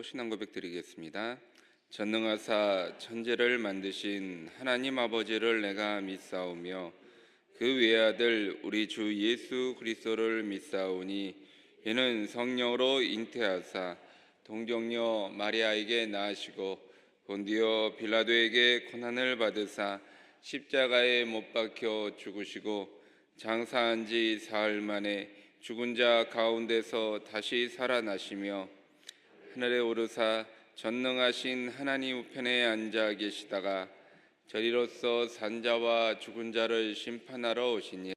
신앙 고백 드리겠습니다. 전능하사 천지를 만드신 하나님 아버지를 내가 믿사오며 그 외아들 우리 주 예수 그리스도를 믿사오니 이는 성령으로 잉태하사 동정녀 마리아에게 낳으시고 본디오 빌라도에게 고난을 받으사 십자가에 못 박혀 죽으시고 장사한 지 사흘 만에 죽은 자 가운데서 다시 살아나시며 하늘에 오르사 전능하신 하나님 우편에 앉아 계시다가 저리로서 산자와 죽은 자를 심판하러 오시니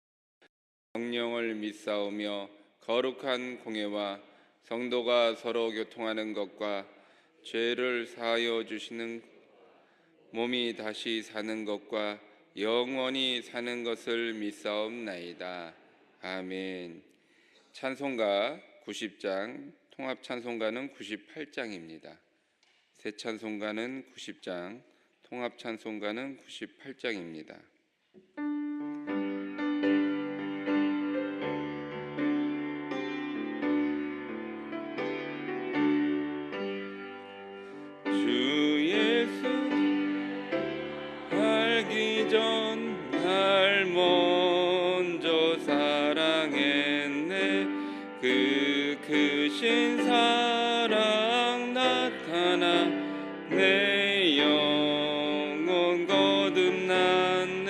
성령을 믿사오며 거룩한 공회와 성도가 서로 교통하는 것과 죄를 사하여 주시는 몸이 다시 사는 것과 영원히 사는 것을 믿사옵나이다. 아멘. 찬송가 90장, 통합 찬송가는 98장입니다. 새 찬송가는 90장, 통합 찬송가는 98장입니다. 주 예수 알기 전 날 먼저 사랑했네. 그 크신 사랑 나타나 내 영혼 거듭났네.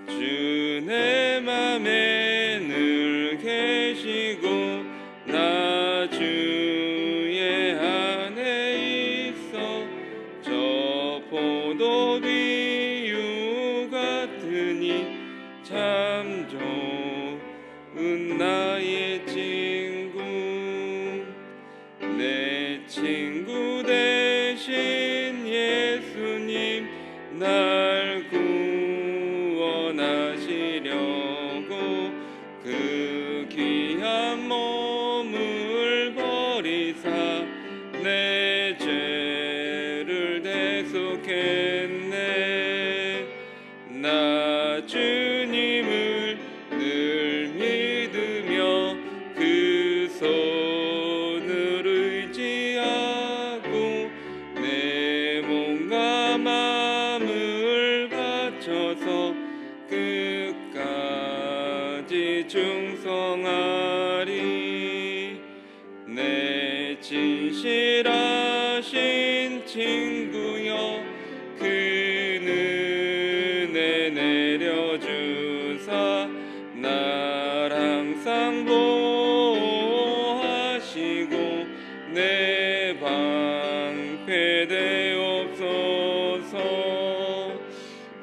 주 내 맘에 늘 계시고 나 주의 안에 있어. 저 포도 비유 같으니 참 좋은 나의 친구. 내 친구 대신 예수님 날 구원하시려고 그 귀한 몸을 버리사 내 죄를 대속했네. 나 주님을 늘 믿으며 그 손을 의지하고 내 몸과 마음을 바쳐서 끝까지 충성하리. 내 진실하신 친구여 그 은혜 내려주사 날 항상 보호하시고 내 방패 되옵소서.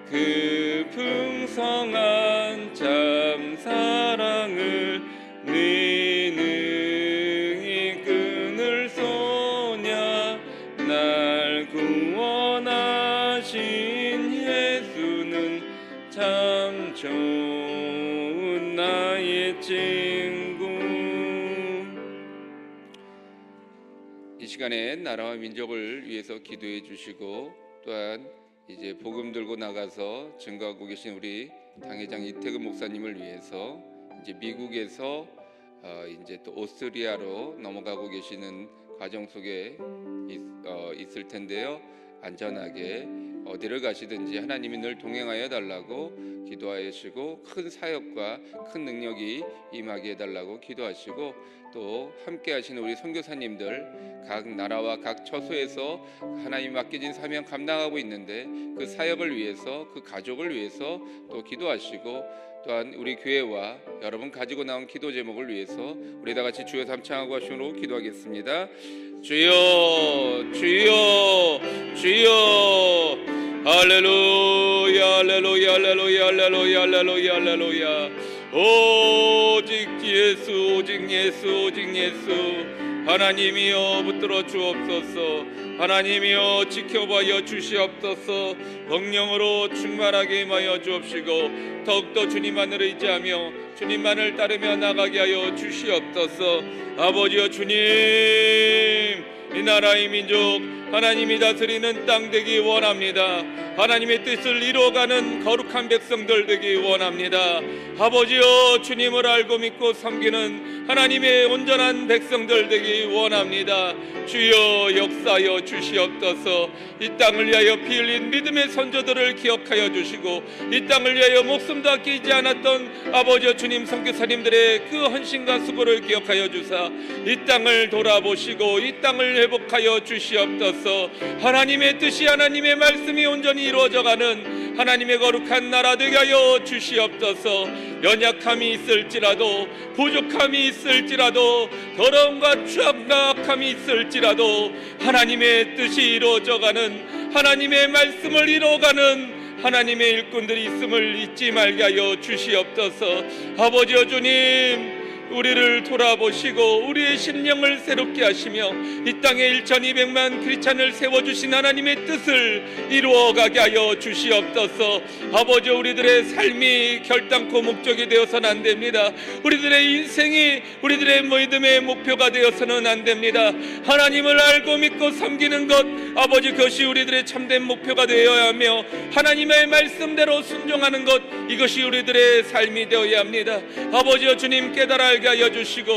그 풍성한 참 사랑을 네 능히 끊을 소냐. 날 구원하신 예수는 참 좋은 나의 친구. 이 시간에 나라와 민족을 위해서 기도해 주시고 또한 이제 복음 들고 나가서 증거하고 계신 우리 당회장 이태근 목사님을 위해서 이제 미국에서 이제 또 오스트리아로 넘어가고 계시는 과정 속에 있을 텐데요. 안전하게 어디를 가시든지 하나님이 늘 동행하여 달라고 기도하시고 큰 사역과 큰 능력이 임하게 해달라고 기도하시고 또 함께 하시는 우리 선교사님들 각 나라와 각 처소에서 하나님 맡겨진 사명 감당하고 있는데 그 사역을 위해서 그 가족을 위해서 또 기도하시고 또한 우리 교회와 여러분 가지고 나온 기도 제목을 위해서 우리 다 같이 주여 삼창하고 하시므로 기도하겠습니다. 주여 주여 주여 할렐루야 할렐루야 할렐루야 할렐루야 할렐루야 할렐루야. 오직 예수 오직 예수 오직 예수. 하나님이여 붙들어 주옵소서. 하나님이여 지켜봐여 주시옵소서. 성령으로 충만하게 임하여 주옵시고 더욱더 주님만을 의지하며 주님만을 따르며 나가게 하여 주시옵소서. 아버지여 주님, 이 나라의 민족 하나님이 다스리는 땅 되기 원합니다. 하나님의 뜻을 이루어가는 거룩한 백성들 되기 원합니다. 아버지여, 주님을 알고 믿고 섬기는 하나님의 온전한 백성들 되기 원합니다. 주여 역사하여 주시옵소서. 이 땅을 위하여 피 흘린 믿음의 선조들을 기억하여 주시고, 이 땅을 위하여 목숨도 아끼지 않았던 아버지여 주님 선교사님들의 그 헌신과 수고를 기억하여 주사 이 땅을 돌아보시고 이 땅을 회복하여 주시옵소서. 하나님의 뜻이, 하나님의 말씀이 온전히 이루어져가는 하나님의 거룩한 나라 되게 하여 주시옵소서. 연약함이 있을지라도, 부족함이 있을지라도, 더러움과 추악과 악함이 있을지라도 하나님의 뜻이 이루어져가는, 하나님의 말씀을 이루어가는 하나님의 일꾼들이 있음을 잊지 말게 하여 주시옵소서. 아버지여 주님, 우리를 돌아보시고 우리의 심령을 새롭게 하시며 이 땅에 1200만 크리스찬을 세워주신 하나님의 뜻을 이루어가게 하여 주시옵소서. 아버지, 우리들의 삶이 결단코 목적이 되어서는 안 됩니다. 우리들의 인생이 우리들의 믿음의 목표가 되어서는 안 됩니다. 하나님을 알고 믿고 섬기는 것, 아버지, 그것이 우리들의 참된 목표가 되어야 하며 하나님의 말씀대로 순종하는 것, 이것이 우리들의 삶이 되어야 합니다. 아버지여 주님, 깨달아 알게 하여 주시고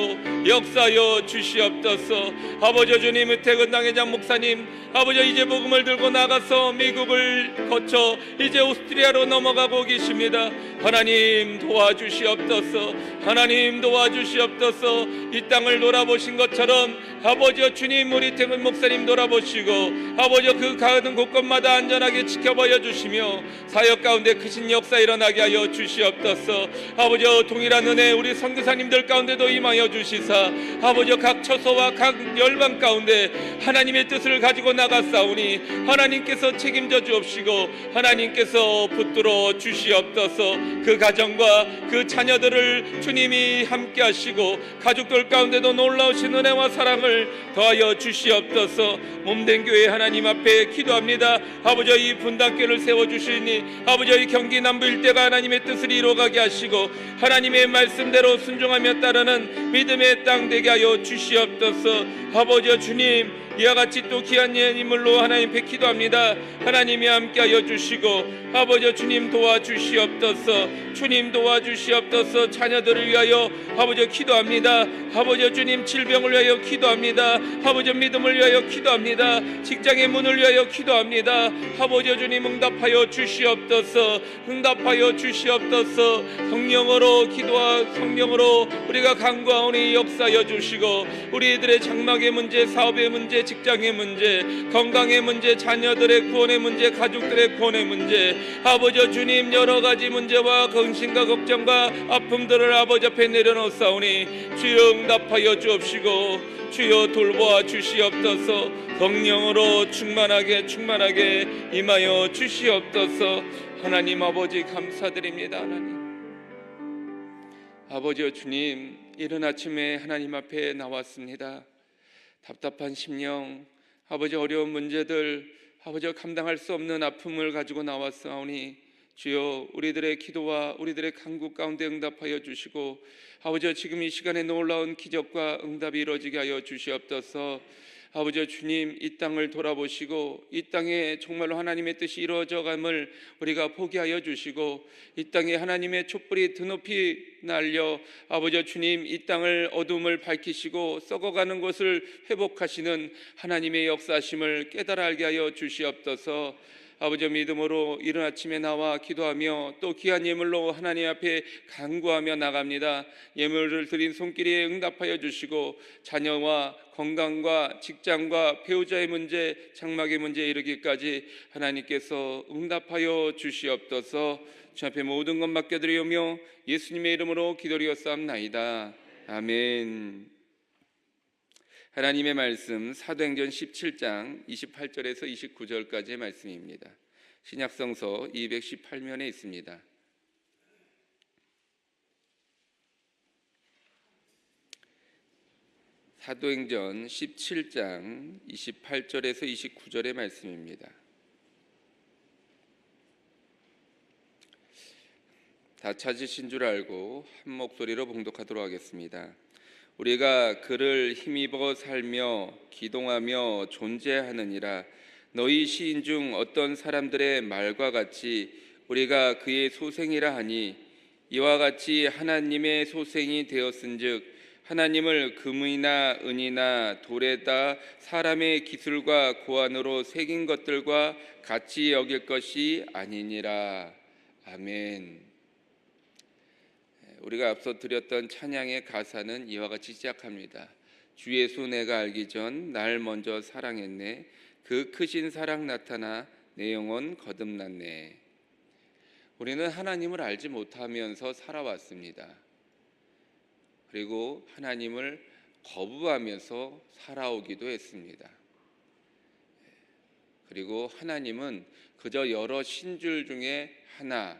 역사하여 주시옵소서. 아버지 주님, 은택은 당회장 목사님, 아버지 이제 복음을 들고 나가서 미국을 거쳐 이제 오스트리아로 넘어가고 계십니다. 하나님 도와주시옵소서. 하나님 도와주시옵소서. 이 땅을 돌아보신 것처럼 아버지여 주님, 우리 태근 목사님 돌아보시고 아버지여 그 가는 곳곳마다 안전하게 지켜보여 주시며 사역 가운데 크신 역사 일어나게 하여 주시옵소서. 아버지여 동일한 은혜 우리 선교사님들 가운데도 임하여 주시사 아버지여 각 처소와 각 열방 가운데 하나님의 뜻을 가지고 나가사오니 하나님께서 책임져 주옵시고 하나님께서 붙들어 주시옵소서. 그 가정과 그 자녀들을 주님이 함께 하시고 가족들 가운데도 놀라우신 은혜와 사랑을 더하여 주시옵소서. 몸된 교회 하나님 앞에 기도합니다. 아버지여, 이 분당교를 세워주시니 아버지여, 이 경기 남부 일대가 하나님의 뜻을 이루어가게 하시고 하나님의 말씀대로 순종하며 따르는 믿음의 땅 되게 하여 주시옵소서. 아버지여 주님, 이와 같이 또 귀한 예물로 하나님 앞에 기도합니다. 하나님이 함께하여 주시고 아버지여 주님 도와주시옵소서. 주님 도와주시옵소서. 자녀들을 위하여 아버지여 기도합니다. 아버지여 주님, 질병을 위하여 기도합니다. 아버지여 믿음을 위하여 기도합니다. 직장의 문을 위하여 기도합니다. 아버지여 주님, 응답하여 주시옵소서. 응답하여 주시옵소서. 성령으로 기도와 성령으로 우리가 간구하오니 역사하여 주시고 우리들의 장막의 문제, 사업의 문제, 직장의 문제, 건강의 문제, 자녀들의 구원의 문제, 가족들의 구원의 문제, 아버지여 주님, 여러 가지 문제와 근심과 걱정과 아픔들을 아버지 앞에 내려놓사오니 주여 응답하여 주옵시고 주여 돌보아 주시옵소서. 성령으로 충만하게 임하여 주시옵소서. 하나님 아버지 감사드립니다. 하나님 아버지여 주님, 이른 아침에 하나님 앞에 나왔습니다. 답답한 심령, 아버지 어려운 문제들, 아버지 감당할 수 없는 아픔을 가지고 나왔사오니 주여 우리들의 기도와 우리들의 간구 가운데 응답하여 주시고 아버지 지금 이 시간에 놀라운 기적과 응답이 이루어지게 하여 주시옵소서. 아버지 주님, 이 땅을 돌아보시고 이 땅에 정말로 하나님의 뜻이 이루어져감을 우리가 보게 하여 주시고 이 땅에 하나님의 촛불이 드높이 날려 아버지 주님, 이 땅을 어둠을 밝히시고 썩어가는 것을 회복하시는 하나님의 역사심을 깨달아 알게 하여 주시옵소서. 아버지 믿음으로 이른 아침에 나와 기도하며 또 귀한 예물로 하나님 앞에 간구하며 나갑니다. 예물을 드린 손길에 응답하여 주시고 자녀와 건강과 직장과 배우자의 문제, 장막의 문제에 이르기까지 하나님께서 응답하여 주시옵소서. 주 앞에 모든 것 맡겨드리오며 예수님의 이름으로 기도리었사옵나이다. 아멘. 하나님의 말씀 사도행전 17장 28절에서 29절까지의 말씀입니다. 신약성서 218면에 있습니다. 사도행전 17장 28절에서 29절의 말씀입니다. 다 찾으신 줄 알고 한 목소리로 봉독하도록 하겠습니다. 우리가 그를 힘입어 살며 기동하며 존재하느니라. 너희 시인 중 어떤 사람들의 말과 같이 우리가 그의 소생이라 하니 이와 같이 하나님의 소생이 되었은즉 하나님을 금이나 은이나 돌에다 사람의 기술과 고안으로 새긴 것들과 같이 여길 것이 아니니라. 아멘. 우리가 앞서 드렸던 찬양의 가사는 이와 같이 시작합니다. 주 예수 내가 알기 전 날 먼저 사랑했네. 그 크신 사랑 나타나 내 영혼 거듭났네. 우리는 하나님을 알지 못하면서 살아왔습니다. 그리고 하나님을 거부하면서 살아오기도 했습니다. 그리고 하나님은 그저 여러 신줄 중에 하나,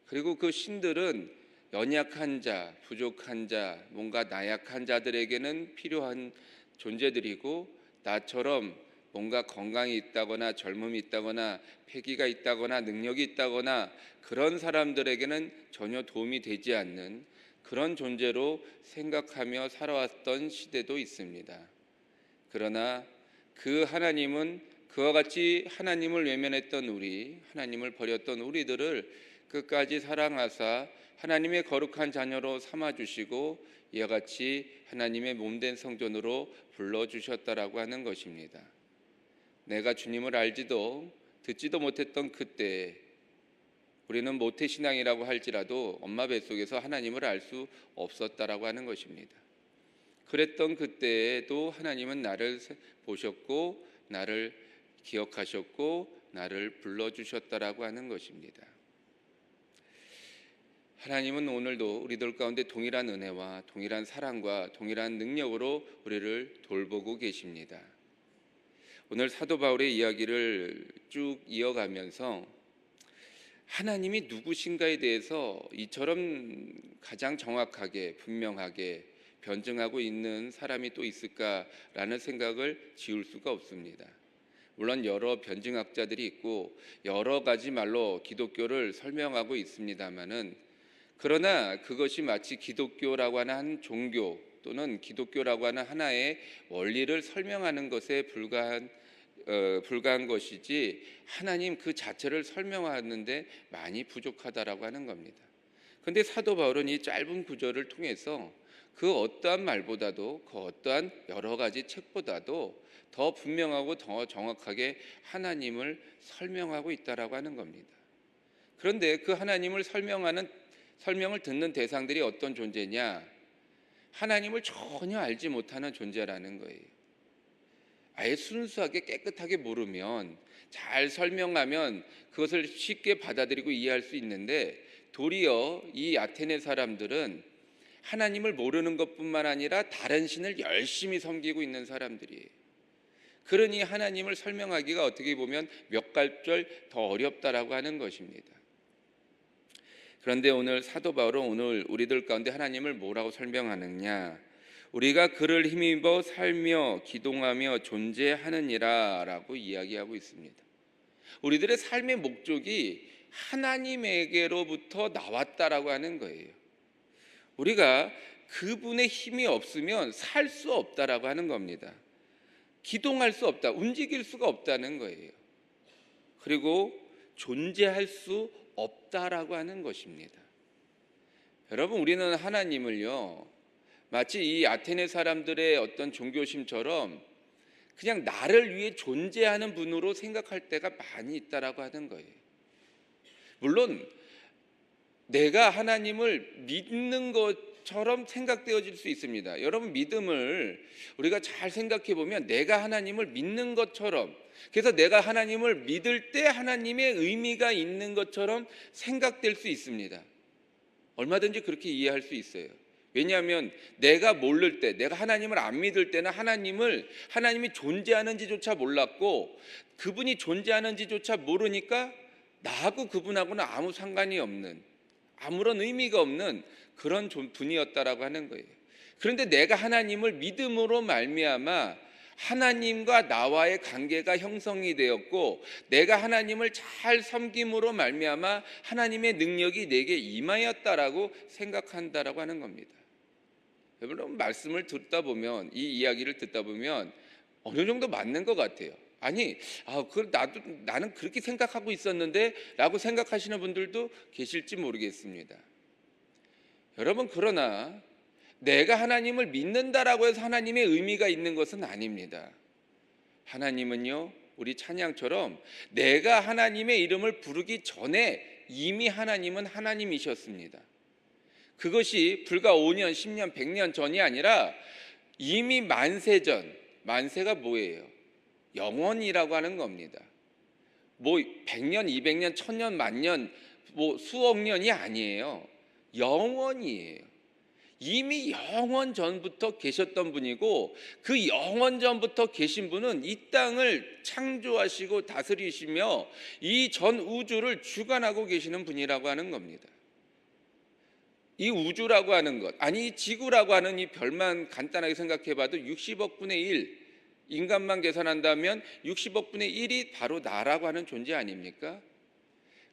그리고 그 신들은 연약한 자, 부족한 자, 뭔가 나약한 자들에게는 필요한 존재들이고, 나처럼 뭔가 건강이 있다거나 젊음이 있다거나 패기가 있다거나 능력이 있다거나 그런 사람들에게는 전혀 도움이 되지 않는 그런 존재로 생각하며 살아왔던 시대도 있습니다. 그러나 그 하나님은 그와 같이 하나님을 외면했던 우리, 하나님을 버렸던 우리들을 끝까지 사랑하사 하나님의 거룩한 자녀로 삼아주시고 이와 같이 하나님의 몸된 성전으로 불러주셨다라고 하는 것입니다. 내가 주님을 알지도 듣지도 못했던 그때 우리는 모태신앙이라고 할지라도 엄마 뱃속에서 하나님을 알 수 없었다라고 하는 것입니다. 그랬던 그때에도 하나님은 나를 보셨고 나를 기억하셨고 나를 불러주셨다라고 하는 것입니다. 하나님은 오늘도 우리들 가운데 동일한 은혜와 동일한 사랑과 동일한 능력으로 우리를 돌보고 계십니다. 오늘 사도 바울의 이야기를 쭉 이어가면서 하나님이 누구신가에 대해서 이처럼 가장 정확하게 분명하게 변증하고 있는 사람이 또 있을까라는 생각을 지울 수가 없습니다. 물론 여러 변증학자들이 있고 여러 가지 말로 기독교를 설명하고 있습니다마는, 그러나 그것이 마치 기독교라고 하는 한 종교 또는 기독교라고 하는 하나의 원리를 설명하는 것에 불과한 것이지 하나님 그 자체를 설명하는데 많이 부족하다라고 하는 겁니다. 그런데 사도 바울은 이 짧은 구절을 통해서 그 어떠한 말보다도 그 어떠한 여러 가지 책보다도 더 분명하고 더 정확하게 하나님을 설명하고 있다라고 하는 겁니다. 그런데 그 하나님을 설명을 듣는 대상들이 어떤 존재냐? 하나님을 전혀 알지 못하는 존재라는 거예요. 아예 순수하게 깨끗하게 모르면, 잘 설명하면 그것을 쉽게 받아들이고 이해할 수 있는데, 도리어 이 아테네 사람들은 하나님을 모르는 것뿐만 아니라 다른 신을 열심히 섬기고 있는 사람들이에요. 그러니 하나님을 설명하기가 어떻게 보면 몇 갈절 더 어렵다라고 하는 것입니다. 그런데 오늘 사도 바울은 오늘 우리들 가운데 하나님을 뭐라고 설명하느냐? 우리가 그를 힘입어 살며 기동하며 존재하느니라 라고 이야기하고 있습니다. 우리들의 삶의 목적이 하나님에게로부터 나왔다라고 하는 거예요. 우리가 그분의 힘이 없으면 살 수 없다라고 하는 겁니다. 기동할 수 없다, 움직일 수가 없다는 거예요. 그리고 존재할 수 없다라고 하는 것입니다. 여러분, 우리는 하나님을요, 마치 이 아테네 사람들의 어떤 종교심처럼 그냥 나를 위해 존재하는 분으로 생각할 때가 많이 있다라고 하는 거예요. 물론 내가 하나님을 믿는 것처럼 생각되어질 수 있습니다. 여러분, 믿음을 우리가 잘 생각해 보면 내가 하나님을 믿는 것처럼, 그래서 내가 하나님을 믿을 때 하나님의 의미가 있는 것처럼 생각될 수 있습니다. 얼마든지 그렇게 이해할 수 있어요. 왜냐하면 내가 모를 때, 내가 하나님을 안 믿을 때는 하나님이 존재하는지조차 몰랐고, 그분이 존재하는지조차 모르니까 나하고 그분하고는 아무 상관이 없는, 아무런 의미가 없는 그런 분이었다라고 하는 거예요. 그런데 내가 하나님을 믿음으로 말미암아 하나님과 나와의 관계가 형성이 되었고, 내가 하나님을 잘 섬김으로 말미암아 하나님의 능력이 내게 임하였다라고 생각한다라고 하는 겁니다. 여러분, 말씀을 듣다 보면, 이 이야기를 듣다 보면 어느 정도 맞는 것 같아요. 아니, 나는 그렇게 생각하고 있었는데라고 생각하시는 분들도 계실지 모르겠습니다. 여러분, 그러나 내가 하나님을 믿는다라고 해서 하나님의 의미가 있는 것은 아닙니다. 하나님은요, 우리 찬양처럼 내가 하나님의 이름을 부르기 전에 이미 하나님은 하나님이셨습니다. 그것이 불과 5년, 10년, 100년 전이 아니라 이미 만세 전, 만세가 뭐예요? 영원이라고 하는 겁니다. 뭐 100년, 200년, 1000년, 만년, 뭐 수억 년이 아니에요. 영원이에요. 이미 영원 전부터 계셨던 분이고, 그 영원 전부터 계신 분은 이 땅을 창조하시고 다스리시며 이 전 우주를 주관하고 계시는 분이라고 하는 겁니다. 이 우주라고 하는 것, 아니 이 지구라고 하는 이 별만 간단하게 생각해 봐도 60억 분의 1, 인간만 계산한다면 60억 분의 1이 바로 나라고 하는 존재 아닙니까?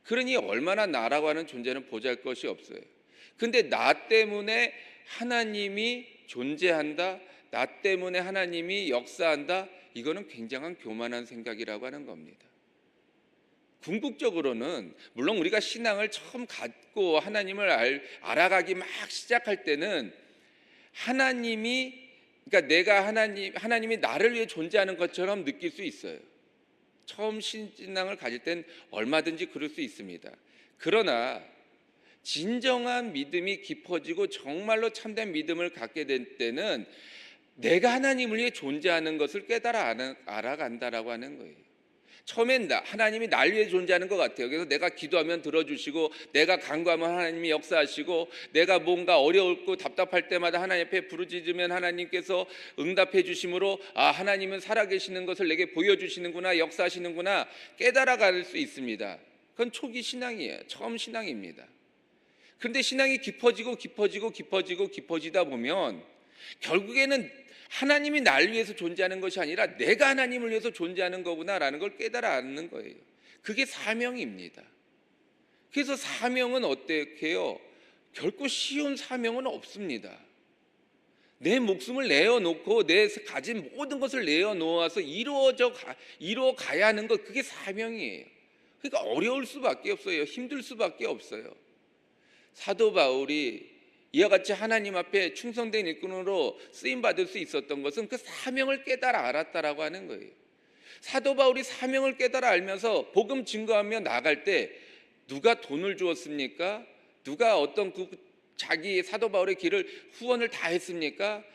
그러니 얼마나 나라고 하는 존재는 보잘것이 없어요. 근데 나 때문에 하나님이 존재한다, 나 때문에 하나님이 역사한다, 이거는 굉장한 교만한 생각이라고 하는 겁니다. 궁극적으로는 물론 우리가 신앙을 처음 갖고 하나님을 알아가기 막 시작할 때는 하나님이, 그러니까 내가 하나님이 나를 위해 존재하는 것처럼 느낄 수 있어요. 처음 신앙을 가질 땐 얼마든지 그럴 수 있습니다. 그러나 진정한 믿음이 깊어지고 정말로 참된 믿음을 갖게 될 때는 내가 하나님을 위해 존재하는 것을 깨달아 알아간다라고 하는 거예요. 처음엔 하나님이 날 위해 존재하는 것 같아요. 그래서 내가 기도하면 들어주시고, 내가 간구하면 하나님이 역사하시고, 내가 뭔가 어려웠고 답답할 때마다 하나님 앞에 부르짖으면 하나님께서 응답해 주심으로 하나님은 살아계시는 것을 내게 보여주시는구나, 역사하시는구나 깨달아 갈 수 있습니다. 그건 초기 신앙이에요. 처음 신앙입니다. 그런데 신앙이 깊어지다 보면 결국에는 하나님이 날 위해서 존재하는 것이 아니라 내가 하나님을 위해서 존재하는 거구나라는 걸 깨달아 아는 거예요. 그게 사명입니다. 그래서 사명은 어떻게 해요? 결코 쉬운 사명은 없습니다. 내 목숨을 내어놓고 내 가진 모든 것을 내어놓아서 이루어 가야 하는 것, 그게 사명이에요. 그러니까 어려울 수밖에 없어요. 힘들 수밖에 없어요. 사도 바울이 이와 같이 하나님 앞에 충성된 일꾼으로 쓰임받을 수 있었던 것은 그 사명을 깨달아 알았다라고 하는 거예요. 사도 바울이 사명을 깨달아 알면서 복음 증거하며 나갈 때 누가 돈을 주었습니까? 누가 어떤 자기 사도 바울의 길을 후원을 다 했습니까?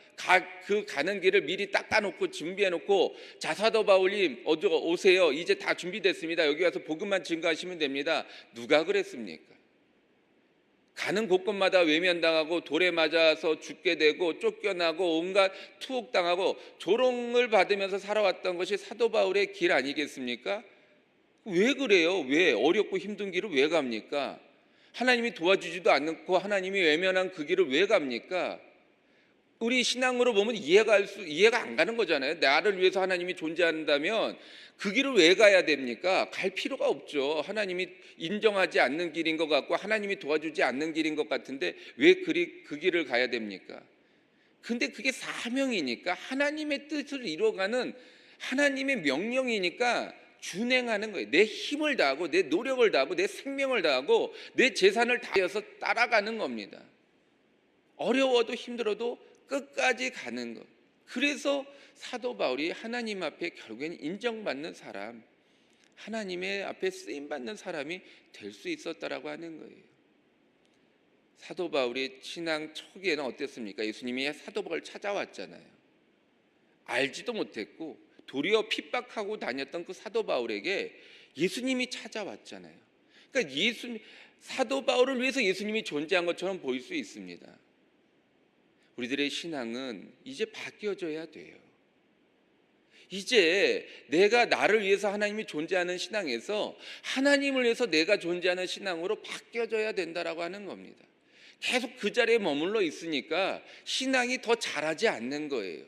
그 가는 길을 미리 닦아놓고 준비해놓고, 자 사도 바울님 오세요, 이제 다 준비됐습니다, 여기 와서 복음만 증거하시면 됩니다. 누가 그랬습니까? 가는 곳곳마다 외면당하고 돌에 맞아서 죽게 되고 쫓겨나고 온갖 투옥당하고 조롱을 받으면서 살아왔던 것이 사도 바울의 길 아니겠습니까? 왜 그래요? 왜 어렵고 힘든 길을 왜 갑니까? 하나님이 도와주지도 않고 하나님이 외면한 그 길을 왜 갑니까? 우리 신앙으로 보면 이해가 안 가는 거잖아요. 나를 위해서 하나님이 존재한다면 그 길을 왜 가야 됩니까? 갈 필요가 없죠. 하나님이 인정하지 않는 길인 것 같고 하나님이 도와주지 않는 길인 것 같은데 왜 그 길을 가야 됩니까? 근데 그게 사명이니까, 하나님의 뜻을 이루어가는 하나님의 명령이니까 준행하는 거예요. 내 힘을 다하고 내 노력을 다하고 내 생명을 다하고 내 재산을 다해서 따라가는 겁니다. 어려워도 힘들어도 끝까지 가는 것. 그래서 사도 바울이 하나님 앞에 결국엔 인정받는 사람, 하나님의 앞에 쓰임받는 사람이 될 수 있었다라고 하는 거예요. 사도 바울이 신앙 초기에는 어땠습니까? 예수님이 사도 바울을 찾아왔잖아요. 알지도 못했고 도리어 핍박하고 다녔던 그 사도 바울에게 예수님이 찾아왔잖아요. 그러니까 사도 바울을 위해서 예수님이 존재한 것처럼 보일 수 있습니다. 우리들의 신앙은 이제 바뀌어져야 돼요. 이제 내가 나를 위해서 하나님이 존재하는 신앙에서 하나님을 위해서 내가 존재하는 신앙으로 바뀌어져야 된다라고 하는 겁니다. 계속 그 자리에 머물러 있으니까 신앙이 더 자라지 않는 거예요.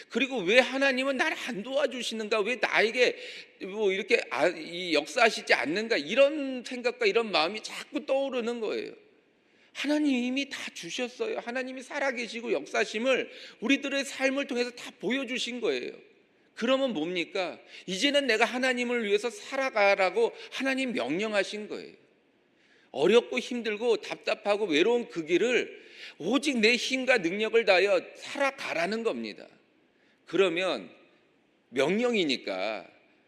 그리고 왜 하나님은 나를 안 도와주시는가, 왜 나에게 뭐 이렇게 역사하시지 않는가, 이런 생각과 이런 마음이 자꾸 떠오르는 거예요. 하나님이 다 주셨어요. 하나님이 살아계시고 역사심을 우리들의 삶을 통해서 다 보여주신 거예요. 그러면 뭡니까? 이제는 내가 하나님을 위해서 살아가라고 하나님 명령하신 거예요. 어렵고 힘들고 답답하고 외로운 그 길을 오직 내 힘과 능력을 다하여 살아가라는 겁니다. 그러면 명령이니까,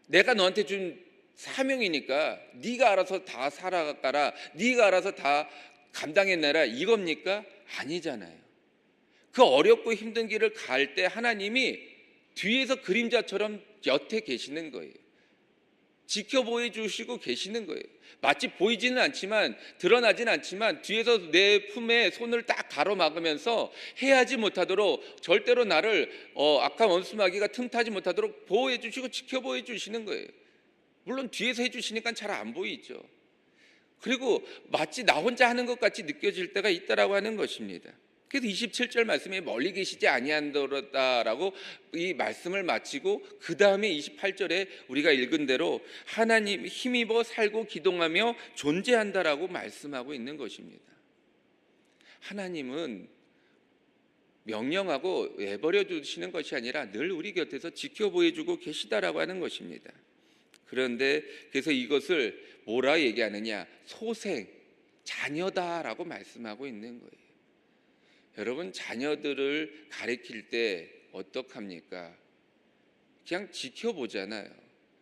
내가 너한테 준 사명이니까 네가 알아서 다 살아가라, 네가 알아서 다 감당해내라, 이겁니까? 아니잖아요. 그 어렵고 힘든 길을 갈 때 하나님이 뒤에서 그림자처럼 곁에 계시는 거예요. 지켜보여 주시고 계시는 거예요. 마치 보이지는 않지만, 드러나진 않지만 뒤에서 내 품에 손을 딱 가로막으면서 해하지 못하도록, 절대로 나를 악한 원수마귀가 틈타지 못하도록 보호해 주시고 지켜보여 주시는 거예요. 물론 뒤에서 해주시니까 잘 안 보이죠. 그리고 마치 나 혼자 하는 것 같이 느껴질 때가 있다라고 하는 것입니다. 그래서 27절 말씀에 멀리 계시지 아니한도다라고 이 말씀을 마치고 그 다음에 28절에 우리가 읽은 대로 하나님 힘입어 살고 기동하며 존재한다라고 말씀하고 있는 것입니다. 하나님은 명령하고 내버려 두시는 것이 아니라 늘 우리 곁에서 지켜보여주고 계시다라고 하는 것입니다. 그런데 그래서 이것을 뭐라 얘기하느냐? 소생, 자녀다라고 말씀하고 있는 거예요. 여러분, 자녀들을 가르칠 때 어떡합니까? 그냥 지켜보잖아요.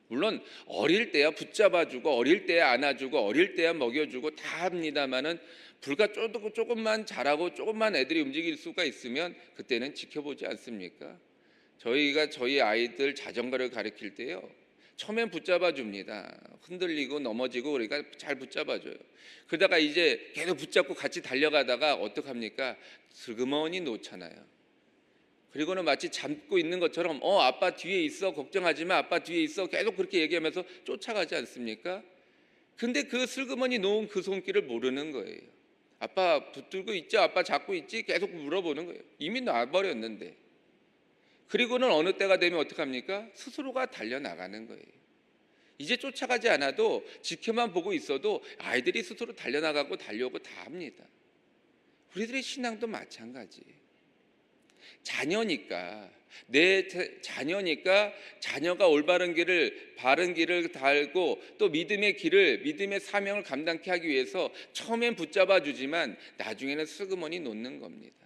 물론 어릴 때야 붙잡아주고, 어릴 때야 안아주고, 어릴 때야 먹여주고 다 합니다만은 불과 조금만 잘하고 조금만 애들이 움직일 수가 있으면 그때는 지켜보지 않습니까? 저희가 저희 아이들 자전거를 가르칠 때요, 처음엔 붙잡아 줍니다. 흔들리고 넘어지고 그러니까 잘 붙잡아 줘요. 그러다가 이제 계속 붙잡고 같이 달려가다가 어떡합니까? 슬그머니 놓잖아요. 그리고는 마치 잡고 있는 것처럼 아빠 뒤에 있어, 걱정하지 마, 아빠 뒤에 있어, 계속 그렇게 얘기하면서 쫓아가지 않습니까? 근데 그 슬그머니 놓은 그 손길을 모르는 거예요. 아빠 붙들고 있죠? 아빠 잡고 있지? 계속 물어보는 거예요. 이미 놔버렸는데. 그리고는 어느 때가 되면 어떡합니까? 스스로가 달려나가는 거예요. 이제 쫓아가지 않아도 지켜만 보고 있어도 아이들이 스스로 달려나가고 달려오고 다 합니다. 우리들의 신앙도 마찬가지. 자녀니까, 내 자녀니까 자녀가 올바른 길을, 바른 길을 달고 또 믿음의 사명을 감당케 하기 위해서 처음엔 붙잡아 주지만 나중에는 슬그머니 놓는 겁니다.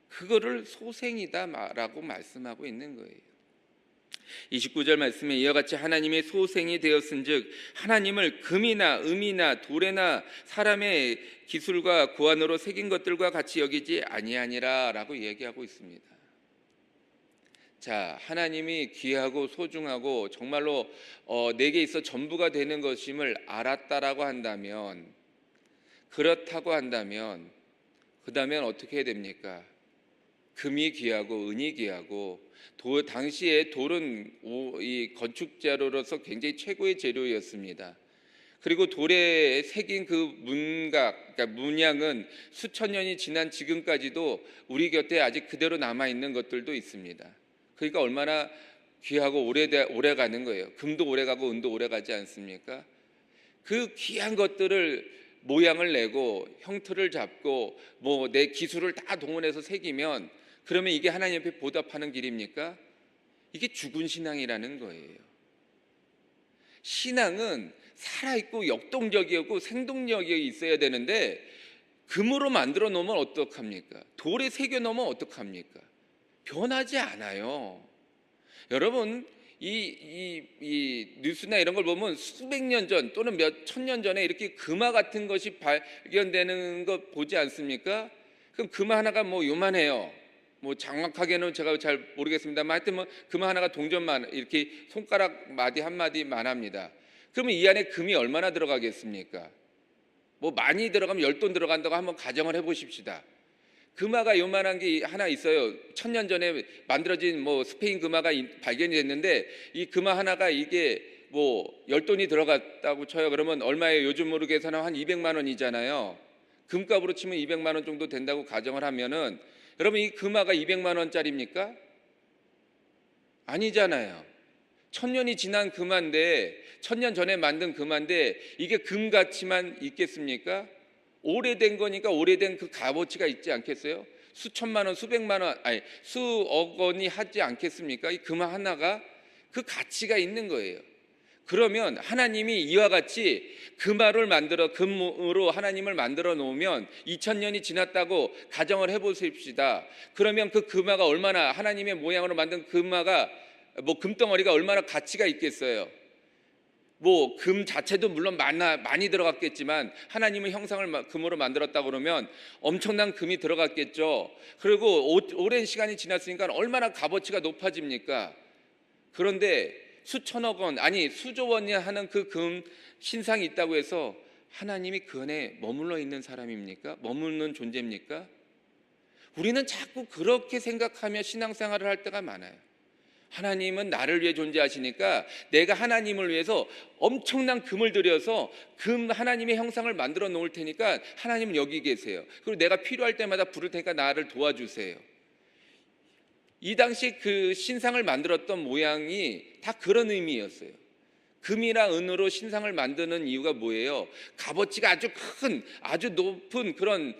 그거를 소생이다라고 말씀하고 있는 거예요. 29절 말씀에 이와 같이 하나님의 소생이 되었은즉 하나님을 금이나 음이나 돌에나 사람의 기술과 고안으로 새긴 것들과 같이 여기지 아니하니라라고 얘기하고 있습니다. 자, 하나님이 귀하고 소중하고 정말로 내게 있어 전부가 되는 것임을 알았다라고 한다면, 그렇다고 한다면 그다음엔 어떻게 해야 됩니까? 금이 귀하고 은이 귀하고, 당시에 돌은 이 건축재료로서 굉장히 최고의 재료였습니다. 그리고 돌에 새긴 그 문각, 그러니까 문양은 수천 년이 지난 지금까지도 우리 곁에 아직 그대로 남아있는 것들도 있습니다. 그러니까 얼마나 귀하고 오래 가는 거예요. 금도 오래 가고 은도 오래 가지 않습니까? 그 귀한 것들을 모양을 내고 형태를 잡고 내 기술을 다 동원해서 새기면, 그러면 이게 하나님 앞에 보답하는 길입니까? 이게 죽은 신앙이라는 거예요. 신앙은 살아있고 역동적이고 생동력이 있어야 되는데 금으로 만들어 놓으면 어떡합니까? 돌에 새겨 놓으면 어떡합니까? 변하지 않아요. 여러분, 이 뉴스나 이런 걸 보면 수백 년 전 또는 몇 천 년 전에 이렇게 금화 같은 것이 발견되는 거 보지 않습니까? 그럼 금화 하나가 요만해요. 정확하게는 제가 잘 모르겠습니다만 하여튼 금화 하나가 동전만, 이렇게 손가락 마디 한 마디만 합니다. 그러면 이 안에 금이 얼마나 들어가겠습니까? 많이 들어가면 10돈 들어간다고 한번 가정을 해보십시다. 금화가 요만한 게 하나 있어요. 1000년 전에 만들어진 스페인 금화가 발견이 됐는데, 이 금화 하나가 이게 10돈이 들어갔다고 쳐요. 그러면 얼마예요? 요즘으로 계산하면 한 200만 원이잖아요. 금값으로 치면 200만 원 정도 된다고 가정을 하면은, 여러분, 이 금화가 200만 원짜리입니까? 아니잖아요. 1000년이 지난 금화인데, 1000년 전에 만든 금화인데 이게 금가치만 있겠습니까? 오래된 거니까 오래된 그 값어치가 있지 않겠어요? 수천만 원, 수백만 원, 아니 수억 원이 하지 않겠습니까? 이 금 하나가 그 가치가 있는 거예요. 그러면 하나님이 이와 같이 금화를 만들어 금으로 하나님을 만들어 놓으면 2000년이 지났다고 가정을 해보십시다. 그러면 그 금화가 얼마나, 하나님의 모양으로 만든 금화가 뭐 금덩어리가 얼마나 가치가 있겠어요. 뭐 금 자체도 물론 많이 들어갔겠지만 하나님의 형상을 금으로 만들었다 그러면 엄청난 금이 들어갔겠죠. 그리고 오랜 시간이 지났으니까 얼마나 값어치가 높아집니까? 그런데 수천억 원, 아니 수조 원이 하는 그 금 신상이 있다고 해서 하나님이 그 안에 머물러 있는 사람입니까? 머무는 존재입니까? 우리는 자꾸 그렇게 생각하며 신앙생활을 할 때가 많아요. 하나님은 나를 위해 존재하시니까 내가 하나님을 위해서 엄청난 금을 들여서 하나님의 형상을 만들어 놓을 테니까 하나님은 여기 계세요. 그리고 내가 필요할 때마다 부를 테니까 나를 도와주세요. 이 당시 그 신상을 만들었던 모양이 다 그런 의미였어요. 금이랑 은으로 신상을 만드는 이유가 뭐예요? 값어치가 아주 큰, 아주 높은 그런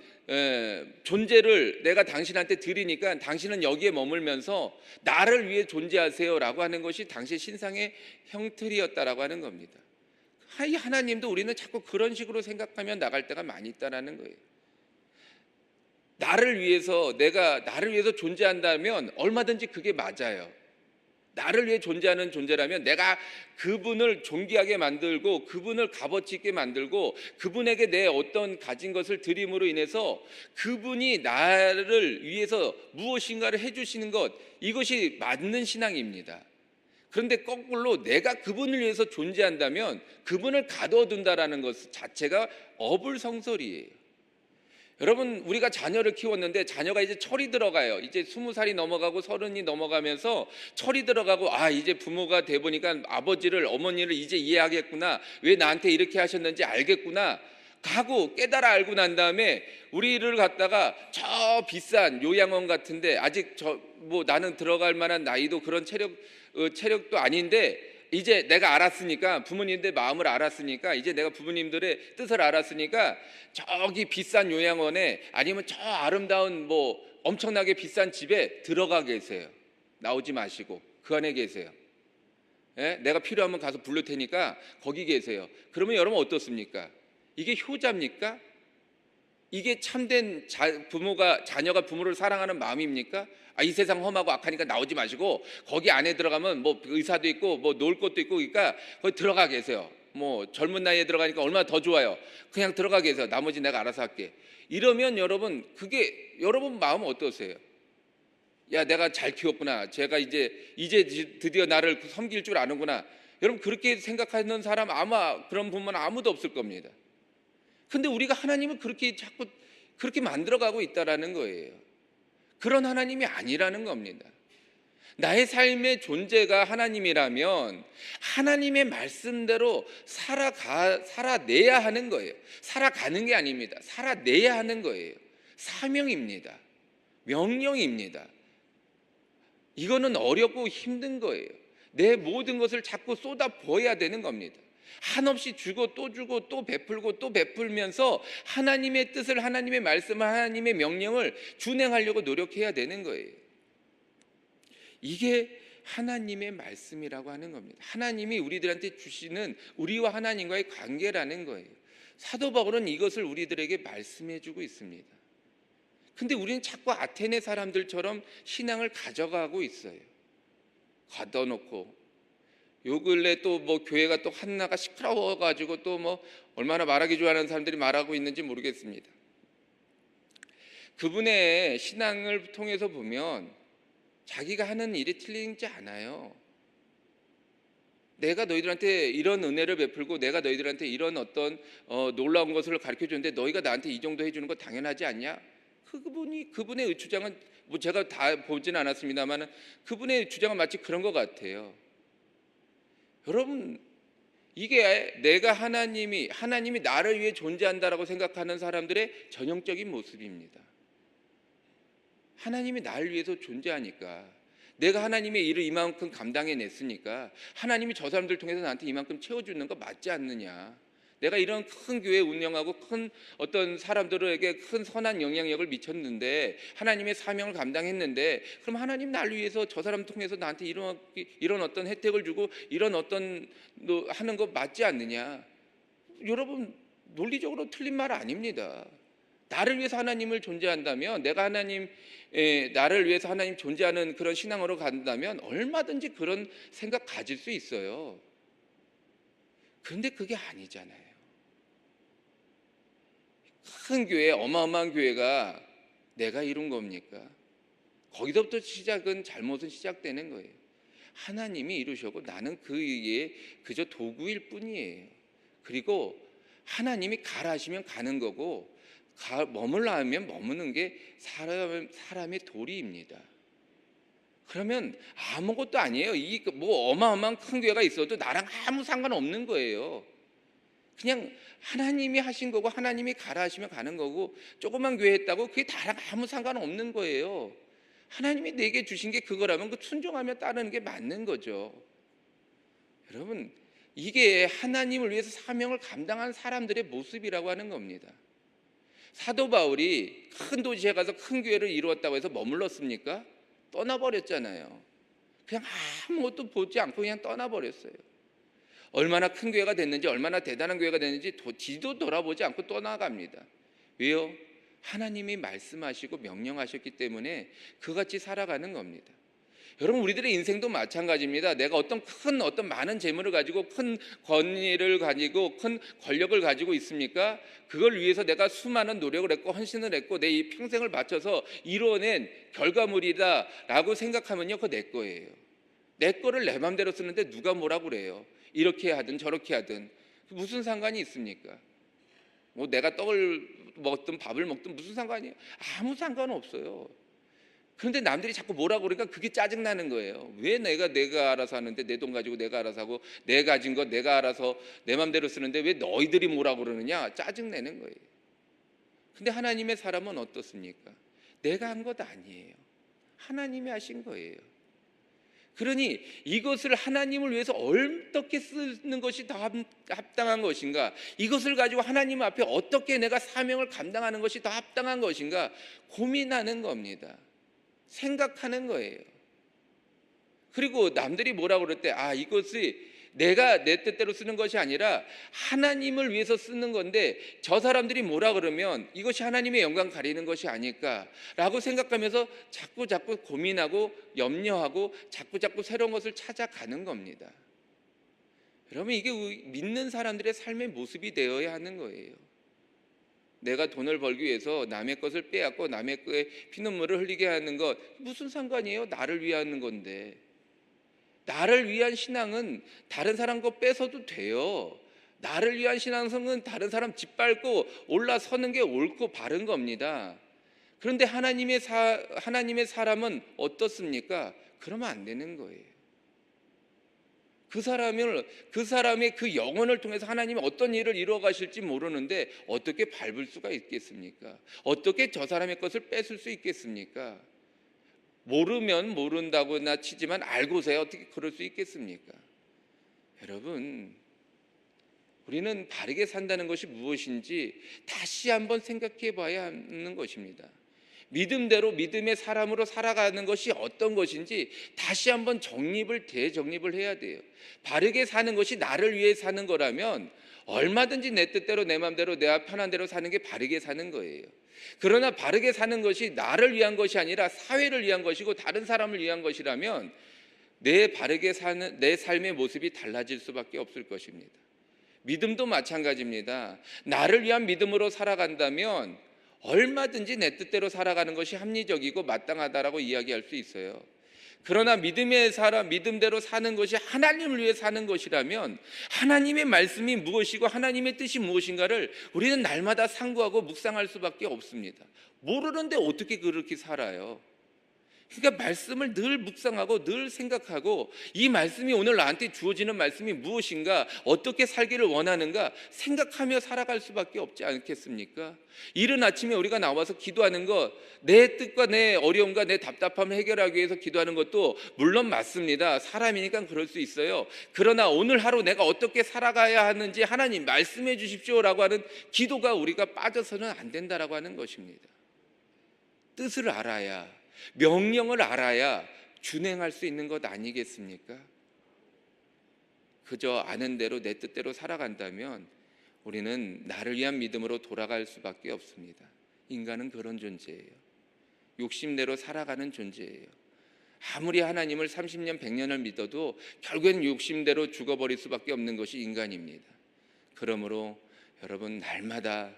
존재를 내가 당신한테 드리니까 당신은 여기에 머물면서 나를 위해 존재하세요라고 하는 것이 당시 신상의 형틀이었다라고 하는 겁니다. 하나님도 우리는 자꾸 그런 식으로 생각하며 나갈 때가 많이 있다라는 거예요. 나를 위해서, 내가 나를 위해서 존재한다면 얼마든지 그게 맞아요. 나를 위해 존재하는 존재라면 내가 그분을 존귀하게 만들고 그분을 값어치 있게 만들고 그분에게 내 어떤 가진 것을 드림으로 인해서 그분이 나를 위해서 무엇인가를 해주시는 것, 이것이 맞는 신앙입니다. 그런데 거꾸로 내가 그분을 위해서 존재한다면 그분을 가둬둔다라는 것 자체가 어불성설이에요. 여러분, 우리가 자녀를 키웠는데 자녀가 이제 철이 들어가요. 이제 20살이 넘어가고 30이 넘어가면서 철이 들어가고, 이제 부모가 돼 보니까 아버지를, 어머니를 이제 이해하겠구나, 왜 나한테 이렇게 하셨는지 알겠구나 하고 깨달아 알고 난 다음에 우리를 갖다가 저 비싼 요양원 같은데, 아직 나는 들어갈 만한 나이도 그런 체력도 아닌데, 이제 내가 알았으니까, 부모님들의 마음을 알았으니까, 이제 내가 부모님들의 뜻을 알았으니까 저기 비싼 요양원에, 아니면 저 아름다운 엄청나게 비싼 집에 들어가 계세요. 나오지 마시고 그 안에 계세요. 예? 내가 필요하면 가서 부를 테니까 거기 계세요. 그러면 여러분 어떻습니까? 이게 효자입니까? 이게 참된 자녀가 부모를 사랑하는 마음입니까? 이 세상 험하고 악하니까 나오지 마시고 거기 안에 들어가면 의사도 있고 놀 것도 있고, 그러니까 거기 들어가 계세요. 젊은 나이에 들어가니까 얼마나 더 좋아요. 그냥 들어가 계세요. 나머지 내가 알아서 할게. 이러면 여러분, 그게 여러분 마음은 어떠세요? 야, 내가 잘 키웠구나. 제가 이제 드디어 나를 섬길 줄 아는구나. 여러분, 그렇게 생각하는 사람 아마, 그런 부모는 아무도 없을 겁니다. 근데 우리가 하나님을 그렇게 자꾸 그렇게 만들어가고 있다라는 거예요. 그런 하나님이 아니라는 겁니다. 나의 삶의 존재가 하나님이라면 하나님의 말씀대로 살아내야 하는 거예요. 살아가는 게 아닙니다. 살아내야 하는 거예요. 사명입니다. 명령입니다. 이거는 어렵고 힘든 거예요. 내 모든 것을 자꾸 쏟아 부어야 되는 겁니다. 한없이 주고 또 베풀고 또 베풀면서 하나님의 뜻을, 하나님의 말씀을, 하나님의 명령을 준행하려고 노력해야 되는 거예요. 이게 하나님의 말씀이라고 하는 겁니다. 하나님이 우리들한테 주시는 우리와 하나님과의 관계라는 거예요. 사도 바울은 이것을 우리들에게 말씀해 주고 있습니다. 근데 우리는 자꾸 아테네 사람들처럼 신앙을 가져가고 있어요. 가둬놓고, 요 근래 또 교회가 또 하나가 시끄러워가지고 또 얼마나 말하기 좋아하는 사람들이 말하고 있는지 모르겠습니다. 그분의 신앙을 통해서 보면 자기가 하는 일이 틀리지 않아요. 내가 너희들한테 이런 은혜를 베풀고 내가 너희들한테 이런 어떤 놀라운 것을 가르쳐 주는데 너희가 나한테 이 정도 해주는 거 당연하지 않냐? 그분의 주장은 제가 다 보지는 않았습니다만 그분의 주장은 마치 그런 것 같아요. 여러분, 이게 내가 하나님이 나를 위해 존재한다라고 생각하는 사람들의 전형적인 모습입니다. 하나님이 나를 위해서 존재하니까, 내가 하나님의 일을 이만큼 감당해냈으니까 하나님이 저 사람들 통해서 나한테 이만큼 채워주는 거 맞지 않느냐, 내가 이런 큰 교회 운영하고 큰 어떤 사람들에게 큰 선한 영향력을 미쳤는데, 하나님의 사명을 감당했는데, 그럼 하나님 날 위해서 저 사람 통해서 나한테 이런 어떤 혜택을 주고 이런 어떤 하는 거 맞지 않느냐? 여러분, 논리적으로 틀린 말 아닙니다. 나를 위해서 하나님을 존재한다면, 내가 나를 위해서 하나님 존재하는 그런 신앙으로 간다면 얼마든지 그런 생각 가질 수 있어요. 그런데 그게 아니잖아요. 큰 교회, 어마어마한 교회가 내가 이룬 겁니까? 거기서부터 잘못은 시작되는 거예요. 하나님이 이루셨고 나는 그 위에 그저 도구일 뿐이에요. 그리고 하나님이 가라 하시면 가는 거고, 머물라 하면 머무는 게 사람의 도리입니다. 그러면 아무것도 아니에요. 뭐 어마어마한 큰 교회가 있어도 나랑 아무 상관없는 거예요. 그냥 하나님이 하신 거고, 하나님이 가라 하시면 가는 거고, 조그만 교회 했다고 그게 나랑 아무 상관없는 거예요. 하나님이 내게 주신 게 그거라면 그 순종하며 따르는 게 맞는 거죠. 여러분, 이게 하나님을 위해서 사명을 감당한 사람들의 모습이라고 하는 겁니다. 사도 바울이 큰 도시에 가서 큰 교회를 이루었다고 해서 머물렀습니까? 떠나버렸잖아요. 그냥 아무것도 보지 않고 그냥 떠나버렸어요. 얼마나 큰 교회가 됐는지, 얼마나 대단한 교회가 됐는지 뒤도 돌아보지 않고 떠나갑니다. 왜요? 하나님이 말씀하시고 명령하셨기 때문에 그같이 살아가는 겁니다. 여러분, 우리들의 인생도 마찬가지입니다. 내가 어떤 많은 재물을 가지고, 큰 권위를 가지고, 큰 권력을 가지고 있습니까? 그걸 위해서 내가 수많은 노력을 했고 헌신을 했고 내 이 평생을 바쳐서 이루어낸 결과물이다라고 생각하면요, 그거 내 거예요. 내 거를 내 맘대로 쓰는데 누가 뭐라고 그래요? 이렇게 하든 저렇게 하든 무슨 상관이 있습니까? 뭐 내가 떡을 먹든 밥을 먹든 무슨 상관이에요? 아무 상관 없어요. 그런데 남들이 자꾸 뭐라고 그러니까 그게 짜증나는 거예요. 왜 내가 알아서 하는데, 내 돈 가지고 내가 알아서 하고 내 가진 거 내가 알아서 내 맘대로 쓰는데 왜 너희들이 뭐라고 그러느냐? 짜증내는 거예요. 근데 하나님의 사람은 어떻습니까? 내가 한 것 아니에요. 하나님이 하신 거예요. 그러니 이것을 하나님을 위해서 어떻게 쓰는 것이 더 합당한 것인가? 이것을 가지고 하나님 앞에 어떻게 내가 사명을 감당하는 것이 더 합당한 것인가? 고민하는 겁니다. 생각하는 거예요. 그리고 남들이 뭐라고 그럴 때, 이것이 내가 내 뜻대로 쓰는 것이 아니라 하나님을 위해서 쓰는 건데 저 사람들이 뭐라 그러면 이것이 하나님의 영광 가리는 것이 아닐까라고 생각하면서 자꾸 고민하고 염려하고 자꾸 새로운 것을 찾아가는 겁니다. 여러분, 이게 믿는 사람들의 삶의 모습이 되어야 하는 거예요. 내가 돈을 벌기 위해서 남의 것을 빼앗고 남의 거에 피눈물을 흘리게 하는 것 무슨 상관이에요? 나를 위하는 건데. 나를 위한 신앙은 다른 사람 거 뺏어도 돼요. 나를 위한 신앙성은 다른 사람 짓밟고 올라서는 게 옳고 바른 겁니다. 그런데 하나님의 사람은 어떻습니까? 그러면 안 되는 거예요. 그 사람의 그 영혼을 통해서 하나님이 어떤 일을 이루어 가실지 모르는데 어떻게 밟을 수가 있겠습니까? 어떻게 저 사람의 것을 뺏을 수 있겠습니까? 모르면 모른다고나 치지만 알고서야 어떻게 그럴 수 있겠습니까? 여러분, 우리는 바르게 산다는 것이 무엇인지 다시 한번 생각해 봐야 하는 것입니다. 믿음대로 믿음의 사람으로 살아가는 것이 어떤 것인지 다시 한번 대정립을 해야 돼요. 바르게 사는 것이 나를 위해 사는 거라면 얼마든지 내 뜻대로 내 마음대로 내가 편한 대로 사는 게 바르게 사는 거예요. 그러나 바르게 사는 것이 나를 위한 것이 아니라 사회를 위한 것이고 다른 사람을 위한 것이라면 바르게 사는 내 삶의 모습이 달라질 수밖에 없을 것입니다. 믿음도 마찬가지입니다. 나를 위한 믿음으로 살아간다면 얼마든지 내 뜻대로 살아가는 것이 합리적이고 마땅하다라고 이야기할 수 있어요. 그러나 믿음대로 사는 것이 하나님을 위해 사는 것이라면 하나님의 말씀이 무엇이고 하나님의 뜻이 무엇인가를 우리는 날마다 상고하고 묵상할 수밖에 없습니다. 모르는데 어떻게 그렇게 살아요? 그러니까 말씀을 늘 묵상하고 늘 생각하고, 이 말씀이 오늘 나한테 주어지는 말씀이 무엇인가, 어떻게 살기를 원하는가 생각하며 살아갈 수밖에 없지 않겠습니까? 이른 아침에 우리가 나와서 기도하는 것, 내 뜻과 내 어려움과 내 답답함을 해결하기 위해서 기도하는 것도 물론 맞습니다. 사람이니까 그럴 수 있어요. 그러나 오늘 하루 내가 어떻게 살아가야 하는지 하나님 말씀해 주십시오라고 하는 기도가 우리가 빠져서는 안 된다라고 하는 것입니다. 뜻을 알아야, 명령을 알아야 준행할 수 있는 것 아니겠습니까? 그저 아는 대로 내 뜻대로 살아간다면 우리는 나를 위한 믿음으로 돌아갈 수밖에 없습니다. 인간은 그런 존재예요. 욕심대로 살아가는 존재예요. 아무리 하나님을 30년 100년을 믿어도 결국엔 욕심대로 죽어버릴 수밖에 없는 것이 인간입니다. 그러므로 여러분, 날마다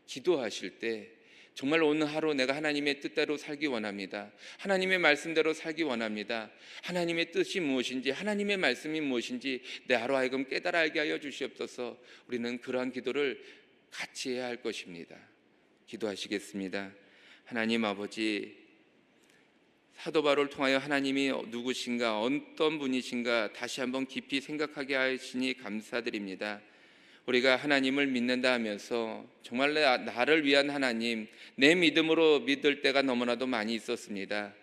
기도하실 때 정말 오늘 하루 내가 하나님의 뜻대로 살기 원합니다. 하나님의 말씀대로 살기 원합니다. 하나님의 뜻이 무엇인지, 하나님의 말씀이 무엇인지 내 하루 하여금 깨달아 알게 하여 주시옵소서. 우리는 그러한 기도를 같이 해야 할 것입니다. 기도하시겠습니다. 하나님 아버지, 사도 바울을 통하여 하나님이 누구신가, 어떤 분이신가 다시 한번 깊이 생각하게 하시니 감사드립니다. 우리가 하나님을 믿는다 하면서 정말 나를 위한 하나님, 내 믿음으로 믿을 때가 너무나도 많이 있었습니다.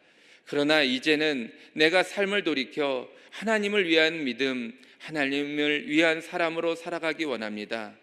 그러나 이제는 내가 삶을 돌이켜 하나님을 위한 믿음, 하나님을 위한 사람으로 살아가기 원합니다.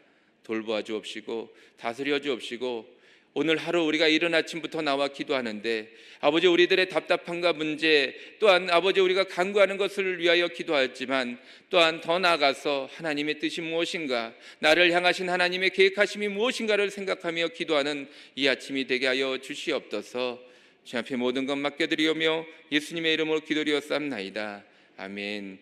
돌보아 주옵시고 다스려 주옵시고, 오늘 하루 우리가 이른 아침부터 나와 기도하는데 아버지, 우리들의 답답함과 문제, 또한 아버지 우리가 간구하는 것을 위하여 기도하지만 또한 더 나아가서 하나님의 뜻이 무엇인가, 나를 향하신 하나님의 계획하심이 무엇인가를 생각하며 기도하는 이 아침이 되게 하여 주시옵소서. 주 앞에 모든 것 맡겨드리오며 예수님의 이름으로 기도드리옵사옵나이다. 아멘.